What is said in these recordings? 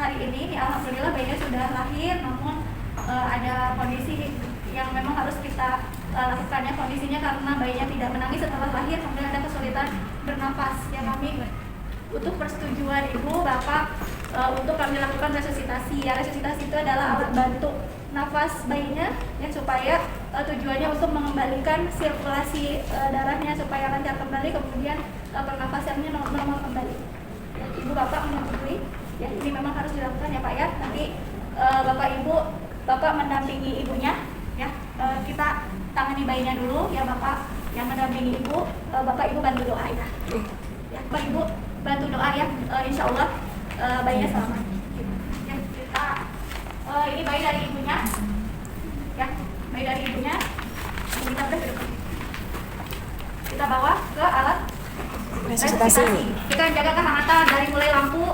hari ini alhamdulillah bayinya sudah lahir, namun ada kondisi yang memang harus kita lakukan ya, kondisinya karena bayinya tidak menangis setelah lahir, kemudian ada kesulitan bernafas ya. Kami butuh persetujuan ibu bapak untuk kami lakukan resusitasi ya. Resusitasi itu adalah alat bantu nafas bayinya ya, supaya tujuannya untuk mengembalikan sirkulasi darahnya supaya lancar kembali, kemudian pernafasannya normal kembali ya. Ibu bapak menyetujui ya, ini memang harus dilakukan ya Pak ya. Nanti bapak mendampingi ibunya ya. Kita tangani bayinya dulu ya, bapak yang mendampingi ibu, bapak ibu bantu doa ya. Ya, bapak ibu bantu doa ya, insya Allah bayinya selamat. Ya, kita ini bayi dari ibunya, ya, bayi dari ibunya. Kita udah kita bawa ke alat resusitasi. Kita jaga kehangatan dari mulai lampu,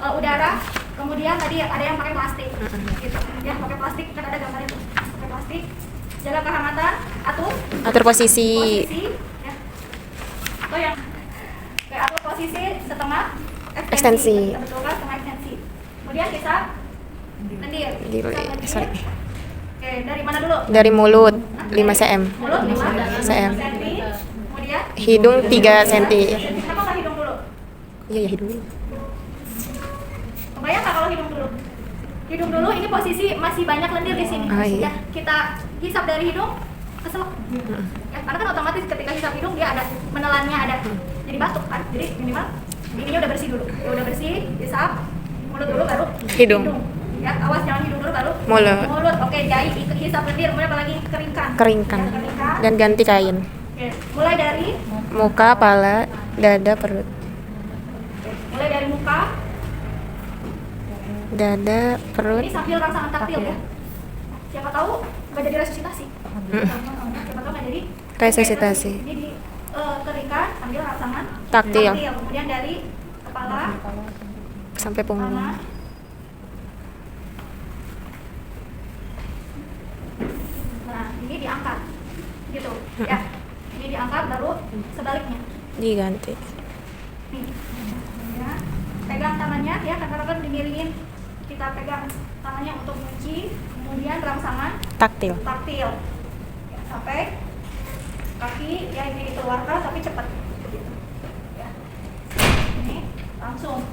udara, kemudian tadi ada yang pakai plastik, gitu. Ya, pakai plastik kan ada gambarnya tuh, pakai plastik. Jaga kehangatan, atur posisi. Ya. Atau yang atur posisi setengah ekstensi. Betulkan setengah ekstensi. Kemudian kita lendir. Sorry. Oke, dari mana dulu? Dari mulut 5 cm. Mulut 5 cm. Kemudian Hidung 3 cm. Kenapa nggak hidung dulu? Iya ya, hidung dulu. Kebayang nggak kalau hidung dulu? Hidung dulu, ini posisi masih banyak lendir di sini. Iya. Ya, kita hisap dari hidung, keselak. Ya, karena kan otomatis ketika hisap hidung dia ada menelannya, ada jadi batuk kan. Jadi minimal ininya udah bersih dulu. Ya, udah bersih, hisap mulut dulu baru Hidung. Ya, awas jangan hidung dulu baru Mulut. Oke, jahit, hisap lendir, kemudian apalagi keringkan. Keringkan. Ya, keringkan. Dan ganti kain. Oke, mulai dari Muka, pala, dada, perut. mulai dari muka. Dada, perut. Ini sambil rangsangan taktil ya. Siapa tahu nggak jadi resusitasi. Siapa tahu nggak jadi Resusitasi. Ini dikeringkan sambil rangsangan Taktil. Kemudian dari kepala Sampai punggung. sama nah ini diangkat gitu ya. Ini diangkat baru sebaliknya Diganti. nih ya. Pegang tangannya ya, kadang-kadang dimiringin, kita pegang tangannya untuk kunci, kemudian rangsangan Taktil. ya, sampai kaki ya ini dikeluarkan tapi cepat gitu. Ya. Ini langsung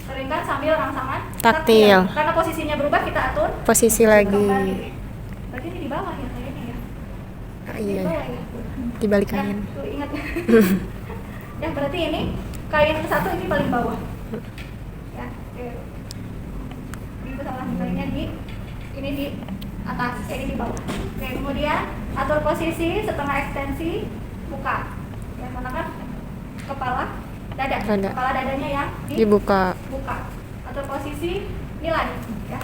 keringkan sambil rangsangan Taktil. karena posisinya berubah kita atur Posisi lagi. kembali. Berarti ini di bawah ya kayaknya ya. Iya. Di bawah ya. Dibalik Ya, kain. tuh ingat. Ya berarti ini kain satu ini paling bawah. Ya, ini salah kainnya ini di atas, ini di bawah. Oke, kemudian atur posisi setengah ekstensi buka. Ya, karena kan kepala dada. Kepala dadanya yang Dibuka. Atur posisi nilai ya.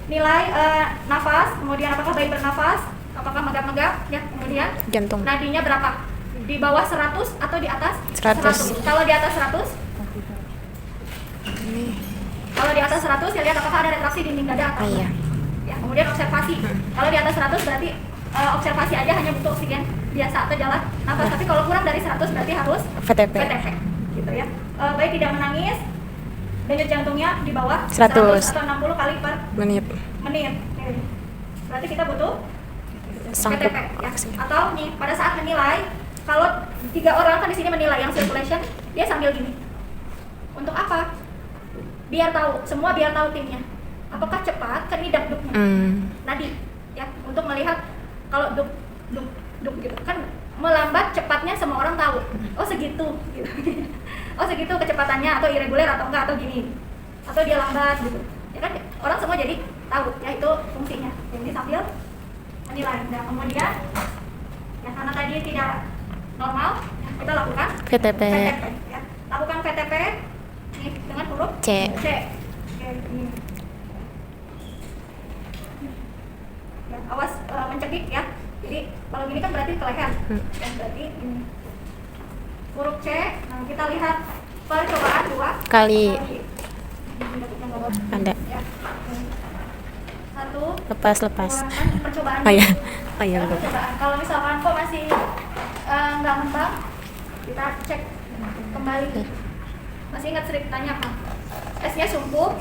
Nilai nafas, kemudian apakah bayi bernafas, apakah megap-megap ya, kemudian Jantung. nadinya berapa? Di bawah 100 atau di atas 100. Kalau di atas 100, kalau di atas 100 ya lihat apakah ada retraksi dinding dada atau Iya. ya, kemudian observasi. Kalau di atas 100 berarti observasi aja, hanya butuh oksigen biasa atau jalan nafas. Tapi kalau kurang dari 100 berarti harus VTP. gitu ya. Bayi tidak menangis, denyut jantungnya di bawah 100 atau 60 kali per menit. Oke. Berarti kita butuh Sangkup VTP ya. oksigen. Atau nih pada saat menilai, kalau 3 orang kan di sini menilai yang circulation, dia sambil gini. Untuk apa? Biar tahu, semua biar tahu timnya. Apakah cepat kan ini duk-duknya. Nadi ya, untuk melihat kalau duk gitu kan melambat cepatnya semua orang tahu. Oh segitu gitu. Oh segitu kecepatannya, atau irregular atau enggak, atau gini. Atau dia lambat gitu. Ya kan orang semua jadi tahu ya, itu fungsinya. Jadi sambil menilai. Nah, kemudian ya karena tadi tidak normal, ya, kita lakukan VTP. ya. Lakukan VTP nih, dengan huruf C. Oke, ini. Ya, awas mencekik ya. Jadi kalau gini kan berarti ke leher. Dan berarti ini. Huruf C, nah kita lihat percobaan 2 Kali. Ada. Ya. 1 Lepas. percobaan. Oh ya. Oh ya. Percobaan. Kalau misalkan kok masih nggak mentah, kita cek kembali. Masih ingat strip tanya apa? S-nya sungkup,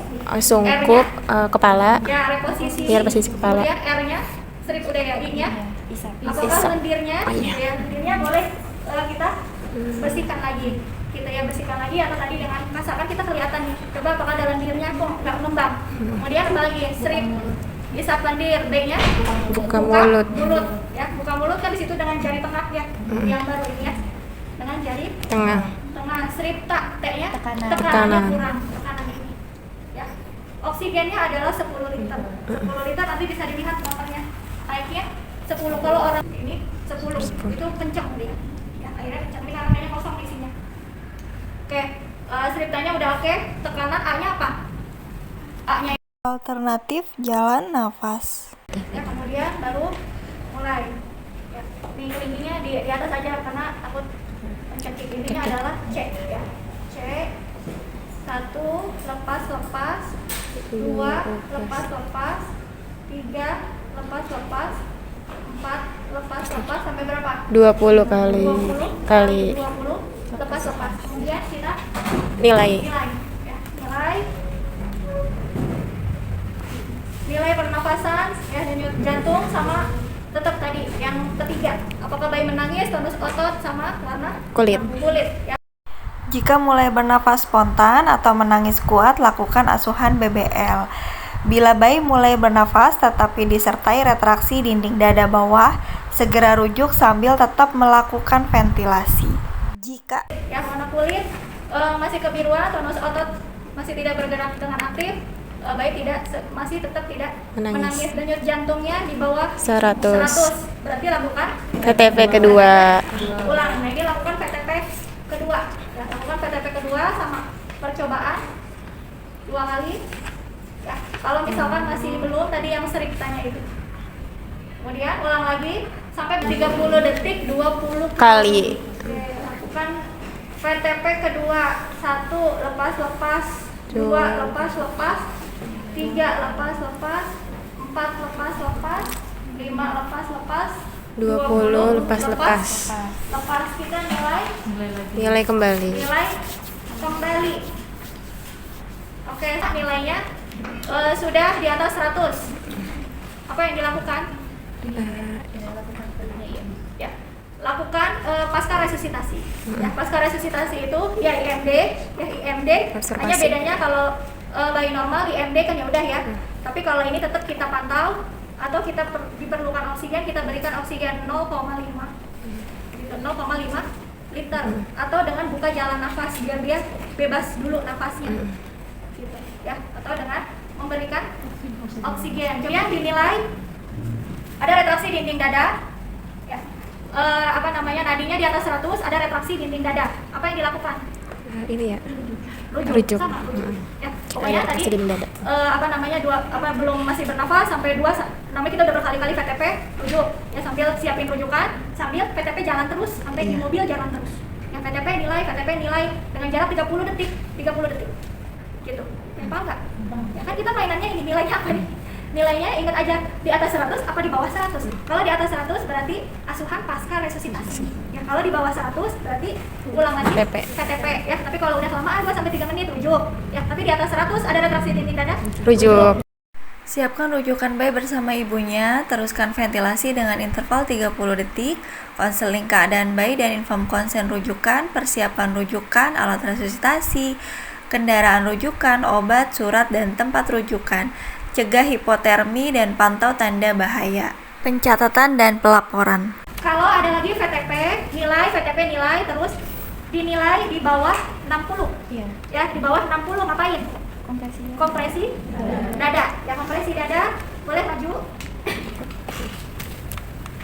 Sungkup, kepala. ya reposisi. Ya, reposisi kepala. Kemudian R-nya strip udah ya, I-nya. Apakah Isa. lendirnya? Oh, iya. Ya, lendirnya boleh kita bersihkan lagi. Kita ya bersihkan lagi atau tadi dengan kasar kan kita kelihatan nih. Coba apakah ada lendirnya kok nggak ngembang. Kemudian kembali strip isap lendir, B-nya Buka mulut. ya. Buka mulut kan di situ dengan jari tengah ya. Yang baru ini ya. Dengan jari Tengah. tengah. Strip tak, T-nya Tekanan. tekanannya kurang. Tekanan ini. Ya. Oksigennya adalah 10 liter. 10 liter nanti bisa dilihat nomornya. Naiknya 10. Kalau orang ini 10 itu kencang dia. Ya, akhirnya kencang ini karena kayaknya kosong isinya. Oke, striptanya udah oke. Tekanan A-nya apa? A-nya Alternatif jalan nafas. ya, kemudian baru mulai. Ya, ininya di atas aja karena takut pencekik. Ininya adalah C ya. C 1 lepas 2 lepas 3 lepas 4 lepas sampai berapa? 20 kali. 20 lepas. Kemudian kita Nilai. ya, nilai pernafasan ya, denyut jantung sama tetap tadi yang ketiga. Apakah bayi menangis, tonus otot sama warna Kulit. ya. Jika mulai bernafas spontan atau menangis kuat, lakukan asuhan BBL. Bila bayi mulai bernafas tetapi disertai retraksi dinding dada bawah, segera rujuk sambil tetap melakukan ventilasi. Jika Ya, warna kulit masih kebiruan, tonus otot masih tidak bergerak dengan aktif, bayi masih tetap tidak menangis. Denyut jantungnya di bawah 100. Berarti lakukan KTP kedua. ulang. Nah, ini lakukan PTP kedua. Ya, lakukan PTP kedua sama percobaan 2 kali. Ya, kalau misalkan masih belum tadi yang sering tanya itu. Kemudian ulang lagi sampai 30 detik 20 Kali. Oke, lakukan PTP kedua. 1 lepas 2 lepas 3 lepas 4 lepas 5 lepas 20 lepas. lepas. Kita Nilai kembali. nilai kembali. Oke, nilainya sudah di atas 100. Apa yang dilakukan? Ya, lakukan pasca resusitasi. Ya, pasca resusitasi itu ya IMD. Hanya Observasi. bedanya kalau bayi normal IMD kan ya udah ya. Tapi kalau ini tetap kita pantau atau kita diperlukan oksigen, kita berikan oksigen 0,5 gitu, 0,5 liter atau dengan buka jalan nafas biar dia bebas dulu nafasnya. Gitu ya, atau dengan memberikan oksigen. Kemudian dinilai ada retraksi dinding dada ya. Nadinya di atas 100, ada retraksi dinding dada. Apa yang dilakukan? Ini ya. Rujuk. Sama, ya, pokoknya Ada tadi retraksi dinding dada. belum masih bernafas sampai 2, namanya kita udah berkali-kali PTP rujuk ya, sambil siapin rujukan sambil PTP jalan terus sampai di mobil jalan terus ya. PTP nilai dengan jarak 30 detik gitu. Gampang nggak? Ya kan kita mainannya ini nilainya apa nih? Nilainya ingat aja di atas 100 apa di bawah 100. Kalau di atas 100 berarti asuhan pasca resusitasi. Ya, kalau di bawah 100 berarti ulang lagi PTP ya. Tapi kalau udah kelamaan 2 sampai 3 menit rujuk. Ya, tapi di atas 100 ada retraksi dinding dada. Rujuk. siapkan rujukan bayi bersama ibunya, teruskan ventilasi dengan interval 30 detik, konseling keadaan bayi dan inform konsen rujukan, persiapan rujukan, alat resusitasi, kendaraan rujukan, obat, surat, dan tempat rujukan, cegah hipotermi dan pantau tanda bahaya. Pencatatan dan pelaporan. Kalau ada lagi VTP nilai terus dinilai di bawah 60. Iya. Ya, di bawah 60 ngapain? Kompresi dada. Ya, kompresi dada. Boleh maju?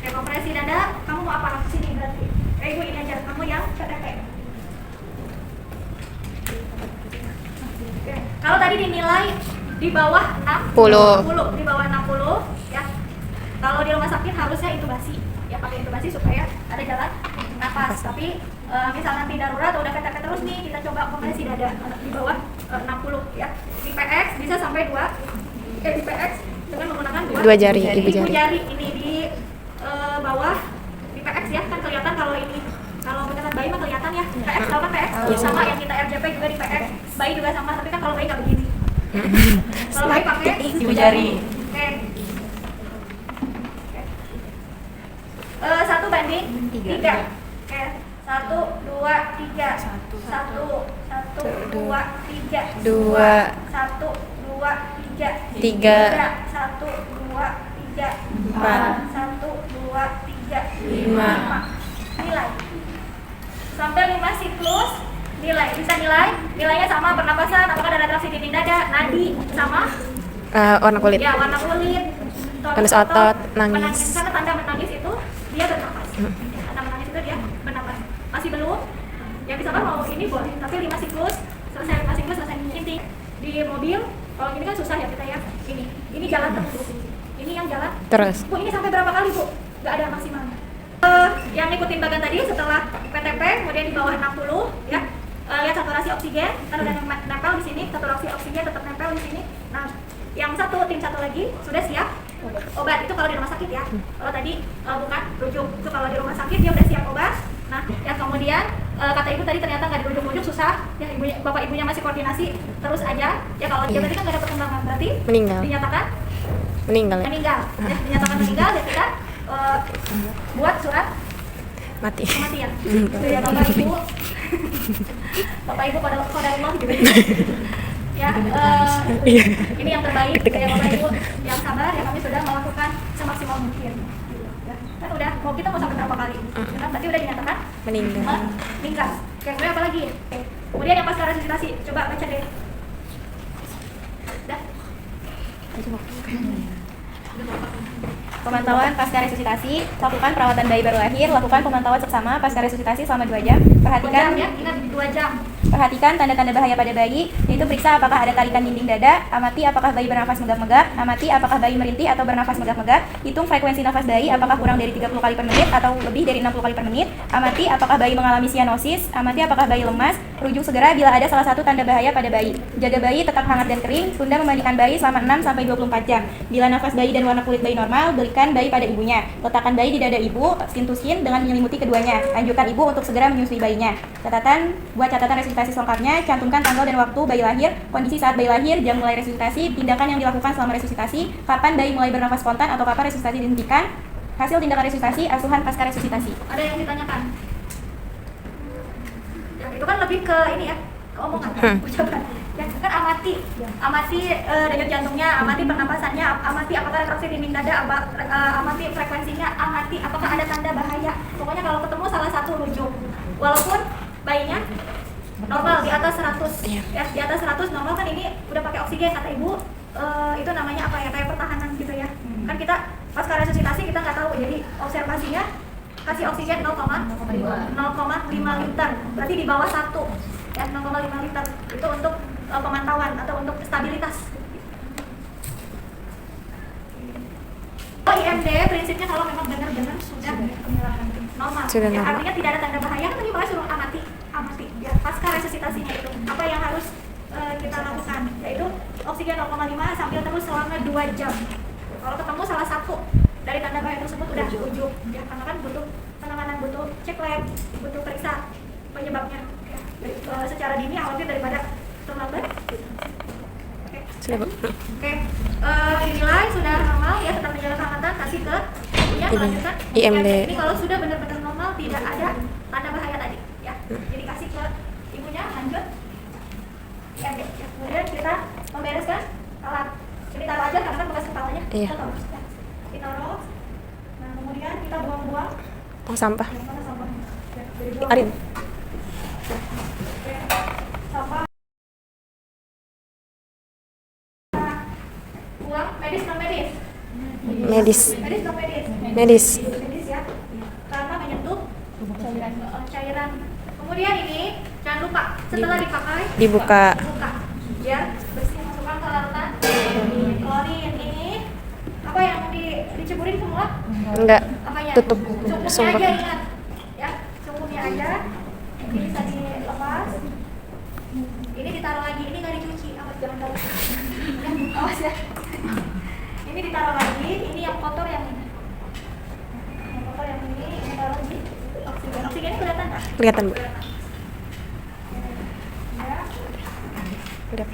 Ya, kompresi dada. Kamu mau apa? Sini berarti. Ibu ini aja. Kamu yang VTP. Oke. Kalau tadi dinilai di bawah 60, di bawah 60 ya. Kalau di rumah sakit harusnya intubasi. Ya, pakai intubasi supaya ada jalan nafas. Tapi misal nanti darurat udah VTP terus nih, kita coba kompresi dada di bawah 60 ya. Di PX bisa sampai di PX dengan menggunakan Dua jari, ibu jari. jari. Ini di bawah di PX ya, kan kelihatan kalau ini. Kalau beneran bayi mah kelihatan kan ya, PX tahu kan PX? Sama yang kita RJP juga di PX, bayi juga sama, tapi kan kalau bayi nggak begini. Kalau bayi pakai ibu jari. Oke. 1:3. Oke. 1, 2, 3. 1, 2, 3. 2, 1, 2, 3. 3, 1, 2, 3. 4, 1, 2, 3. 5. Nilai. Sampai 5 siklus, nilai. Bisa nilai? Nilainya sama pernapasan, apakah ada retraksi dinding dada, nadi, sama? Warna kulit. Ya, warna kulit. Tandus otot, nangis. Karena tanda menangis itu dia bernapas. Tanda menangis itu dia bernapas. Masih belum? Yang bisa kan mau ini boleh, tapi 5 siklus, selesai 5 siklus, selesai inti. Di mobil, kalau ini kan susah ya kita ya. Ini jalan terus. Ini yang jalan. Terus. Bu, ini sampai berapa kali, Bu? Nggak ada maksimalnya. Yang ngikutin bagan tadi setelah PTP, kemudian di bawah 60 ya. Lihat saturasi oksigen, kan udah nempel di sini, saturasi oksigen tetap nempel di sini. Nah, yang tim satu lagi sudah siap obat. Itu kalau di rumah sakit ya. Kalau tadi bukan rujuk, itu kalau di rumah sakit dia udah siap obat. Nah, yang kemudian kata ibu tadi ternyata nggak dirujuk-rujuk, susah ya, bapak ibunya masih koordinasi terus aja ya. Kalau dia tadi kan nggak ada perkembangan, berarti Meninggal. dinyatakan Meninggal. ya, dinyatakan meninggal, dan kita buat surat Mati. kematian. Gitu ya bapak ibu. Bapak ibu pada Allah gitu ya. Ini yang terbaik gitu ya bapak ibu yang sabar ya, kami sudah melakukan semaksimal mungkin gitu, ya. Kan udah mau kita mau sampai berapa kali kan, berarti udah dinyatakan meninggal. Kemudian apa lagi? Kemudian yang pasca resusitasi, coba baca deh. Dah. Pemantauan pasca resusitasi, lakukan perawatan bayi baru lahir, lakukan pemantauan seksama pasca resusitasi selama 2 jam. 2 jam ya, ingat 2 jam. Perhatikan tanda-tanda bahaya pada bayi, yaitu periksa apakah ada tarikan dinding dada, amati apakah bayi bernafas megap-megap, amati apakah bayi merintih atau bernafas megap-megap, hitung frekuensi nafas bayi apakah kurang dari 30 kali per menit atau lebih dari 60 kali per menit, amati apakah bayi mengalami sianosis, amati apakah bayi lemas, rujuk segera bila ada salah satu tanda bahaya pada bayi. Jaga bayi tetap hangat dan kering, tunda memandikan bayi selama 6-24 jam. Bila nafas bayi dan warna kulit bayi normal, berikan bayi pada ibunya. Letakkan bayi di dada ibu, skin to skin dengan menyelimuti keduanya. Anjurkan ibu untuk segera menyusui bayinya. Buat catatan resusitasi selengkapnya, cantumkan tanggal dan waktu bayi lahir, kondisi saat bayi lahir, jam mulai resusitasi, tindakan yang dilakukan selama resusitasi, kapan bayi mulai bernafas spontan atau kapan resusitasi dihentikan, hasil tindakan resusitasi, asuhan pasca resusitasi. Ada yang ditanyakan? Ya, itu kan lebih ke ini ya, ke omongan, ucapan. Ya, kan amati denyut jantungnya, amati pernapasannya, amati apakah retraksi dinding dada, amati frekuensinya, amati apakah ada tanda bahaya. Pokoknya kalau ketemu salah satu rujuk. Walaupun bayinya normal di atas 100 ya, di atas 100 normal kan, ini udah pakai oksigen kata ibu. Itu namanya apa ya, kayak pertahanan gitu ya. Kan kita pasca resusitasi kita nggak tahu, jadi observasinya kasih oksigen 0,5 liter, berarti di bawah 1 ya, 0,5 liter itu untuk pemantauan atau untuk stabilitas. IMD prinsipnya kalau memang benar-benar sudah normal, Sudah ya, normal. artinya tidak ada tanda bahaya, kan tadi makanya suruh amati ya, pasca resusitasinya itu apa yang harus kita lakukan, yaitu oksigen 0,5 sambil terus selama 2 jam. Kalau ketemu salah satu dari tanda bahaya tersebut udah ujuk ya, karena kan butuh penanganan, butuh cek lab, butuh periksa penyebabnya ya. Secara dini khawatir daripada terlambat. Oke. Dinilai sudah normal ya, tetap menjaga kehangatan, kasih ke ibunya, melanjutkan IMD. Ini kalau sudah benar-benar normal, tidak ada tanda bahaya tadi ya, jadi kasih ke ibunya, lanjut IMD ya. Kemudian kita membereskan alat, ini taruh aja karena kan bekas kepalanya. Iya. Kita taruh ya. Ditaruh. Nah kemudian kita buang-buang. Sampah. Yang mana sampahnya? Ya, jadi buang. Arin. Oke. Sampah. Buang medis non medis. Medis. Medis non medis. Medis. Medis ya. Karena menyentuh cairan. Kemudian ini jangan lupa setelah dipakai Dibuka. biar bersih, masukkan ke larutan klorin. Ini apa yang diceburin semua? Enggak. Apanya? Tutup. Cukupnya Sumpah. aja, ingat ya, cukupnya aja. Ini bisa dilepas, ini ditaruh lagi, ini nggak dicuci, awas jangan taruh ya, awas ya. Ini ditaruh lagi, ini yang kotor yang ini, ini taruh lagi. Oksigennya kelihatan nggak? Kelihatan, Bu. Kelihatan. Udah.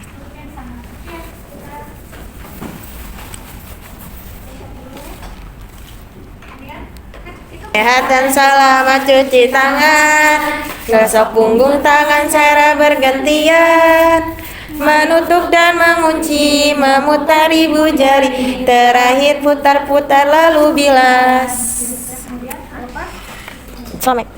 Sehat dan selamat cuci tangan, gosok punggung tangan cara bergantian, menutup dan mengunci, memutar ibu jari, terakhir putar-putar lalu bilas. Selamat.